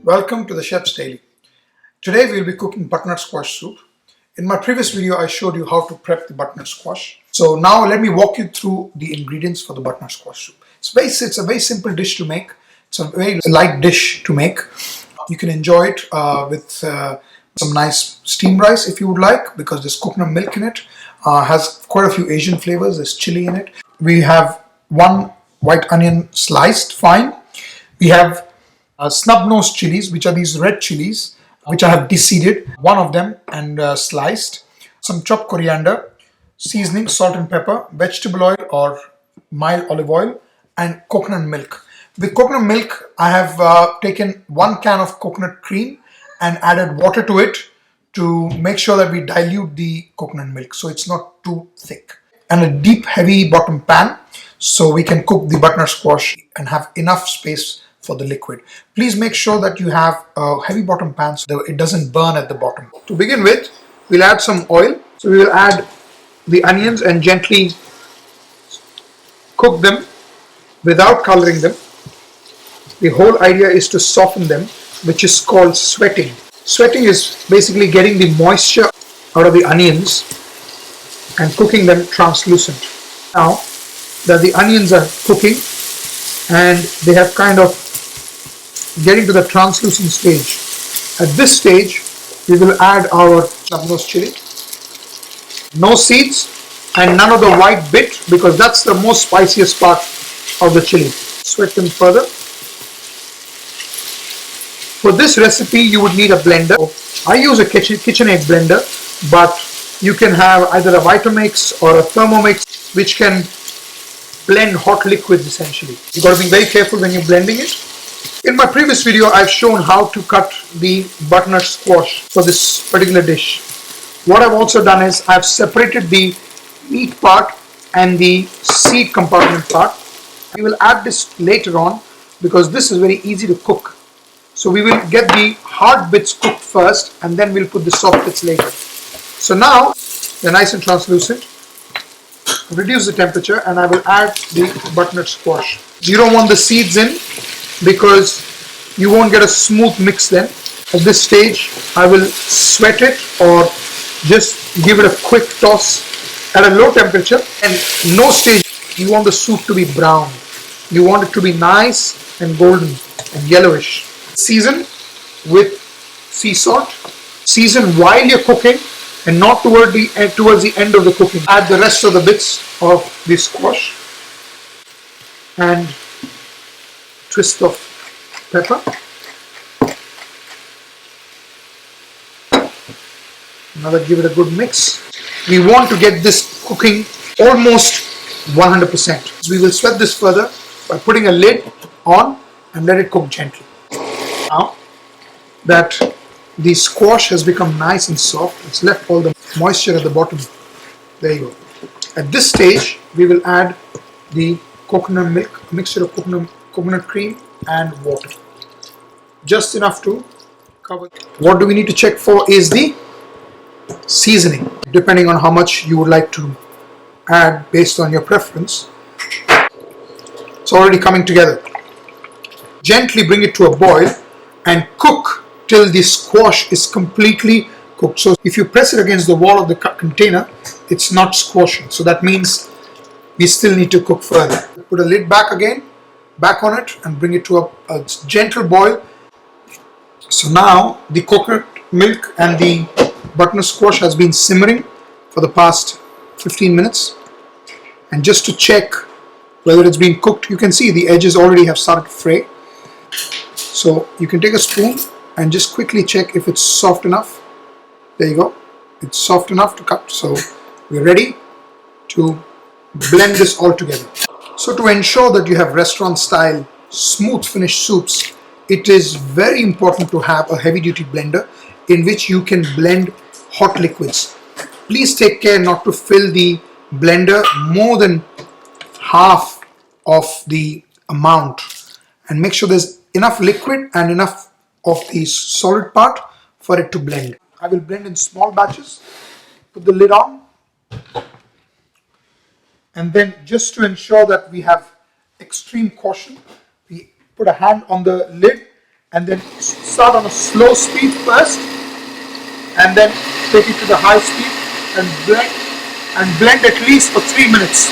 Welcome to the Chef's Daily. Today we'll be cooking butternut squash soup. In my previous video I showed you how to prep the butternut squash. So now let me walk you through the ingredients for the butternut squash soup. It's a very simple dish to make. It's a very light dish to make. You can enjoy it with some nice steamed rice if you would like, because there's coconut milk in it. Has quite a few Asian flavors. There's chili in it. We have one white onion sliced fine. We have Snubnose chilies, which are these red chilies, which I have deseeded, one of them, and sliced. Some chopped coriander, seasoning, salt and pepper, vegetable oil or mild olive oil, and coconut milk. With coconut milk, I have taken 1 can of coconut cream and added water to it to make sure that we dilute the coconut milk so it's not too thick. And a deep, heavy bottom pan so we can cook the butternut squash and have enough space for the liquid. Please make sure that you have a heavy bottom pan so that it doesn't burn at the bottom. To begin with, we'll add some oil. So we will add the onions and gently cook them without coloring them. The whole idea is to soften them, which is called sweating. Sweating is basically getting the moisture out of the onions and cooking them translucent. Now that the onions are cooking and they have kind of getting to the translucent stage, at this stage we will add our Snubnose chili. No seeds and none of the white bit, because that's the most spiciest part of the chili. Sweat them further. For this recipe you would need a blender. I use a KitchenAid blender, but you can have either a Vitamix or a Thermomix, which can blend hot liquids essentially. You've got to be very careful when you're blending it. In my previous video I've shown how to cut the butternut squash for this particular dish. What I've also done is I've separated the meat part and the seed compartment part. We will add this later on because this is very easy to cook. So we will get the hard bits cooked first and then we'll put the soft bits later. So now they're nice and translucent. Reduce the temperature and I will add the butternut squash. You don't want the seeds in because you won't get a smooth mix then. At this stage I will sweat it or just give it a quick toss at a low temperature, and no stage you want the soup to be brown. You want it to be nice and golden and yellowish. Season with sea salt. Season while you're cooking and not towards the end of the cooking. Add the rest of the bits of the squash and twist of pepper. Now that give it a good mix. We want to get this cooking almost 100%. So we will sweat this further by putting a lid on and let it cook gently. Now that the squash has become nice and soft, it's left all the moisture at the bottom. There you go. At this stage we will add the coconut milk, a mixture of coconut cream and water, just enough to cover. What do we need to check for is the seasoning, depending on how much you would like to add based on your preference. It's already coming together. Gently bring it to a boil and cook till the squash is completely cooked. So if you press it against the wall of the container, it's not squashing. So that means we still need to cook further. Put a lid back on it and bring it to a gentle boil. So now the coconut milk and the butternut squash has been simmering for the past 15 minutes. And just to check whether it's been cooked, you can see the edges already have started to fray. So you can take a spoon and just quickly check if it's soft enough. There you go. It's soft enough to cut. So we're ready to blend this all together. So to ensure that you have restaurant style smooth finished soups, it is very important to have a heavy duty blender in which you can blend hot liquids. Please take care not to fill the blender more than half of the amount, and make sure there's enough liquid and enough of the solid part for it to blend. I will blend in small batches. Put the lid on. And then just to ensure that we have extreme caution, we put a hand on the lid and then start on a slow speed first and then take it to the high speed and blend at least for 3 minutes.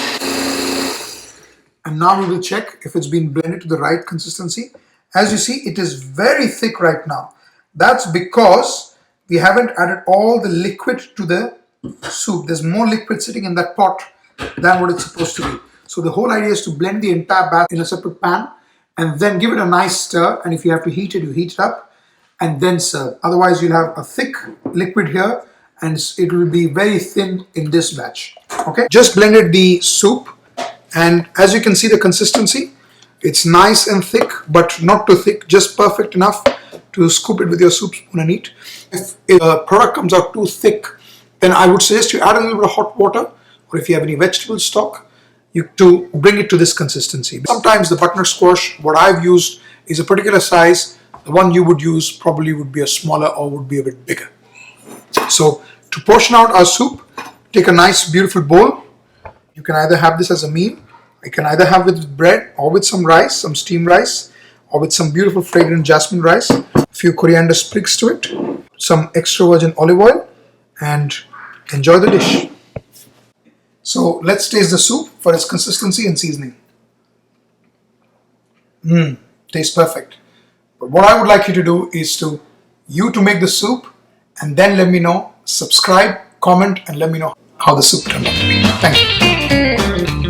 And now we will check if it's been blended to the right consistency. As you see, it is very thick right now. That's because we haven't added all the liquid to the soup. There's more liquid sitting in that pot than what it's supposed to be. So the whole idea is to blend the entire batter in a separate pan and then give it a nice stir. And if you have to heat it, you heat it up and then serve. Otherwise, you'll have a thick liquid here and it will be very thin in this batch. Okay, just blended the soup, and as you can see the consistency, it's nice and thick, but not too thick, just perfect enough to scoop it with your soup spoon and eat. If a product comes out too thick, then I would suggest you add a little bit of hot water, or if you have any vegetable stock, to bring it to this consistency. Sometimes the butternut squash, what I've used is a particular size. The one you would use probably would be a smaller or would be a bit bigger. So to portion out our soup, take a nice beautiful bowl. You can either have this as a meal, you can either have it with bread or with some rice, some steamed rice, or with some beautiful fragrant jasmine rice, a few coriander sprigs to it, some extra virgin olive oil, and enjoy the dish. So let's taste the soup for its consistency and seasoning. Tastes perfect. But what I would like you to do is to make the soup and then let me know, subscribe, comment, and let me know how the soup turned out to be. Thank you.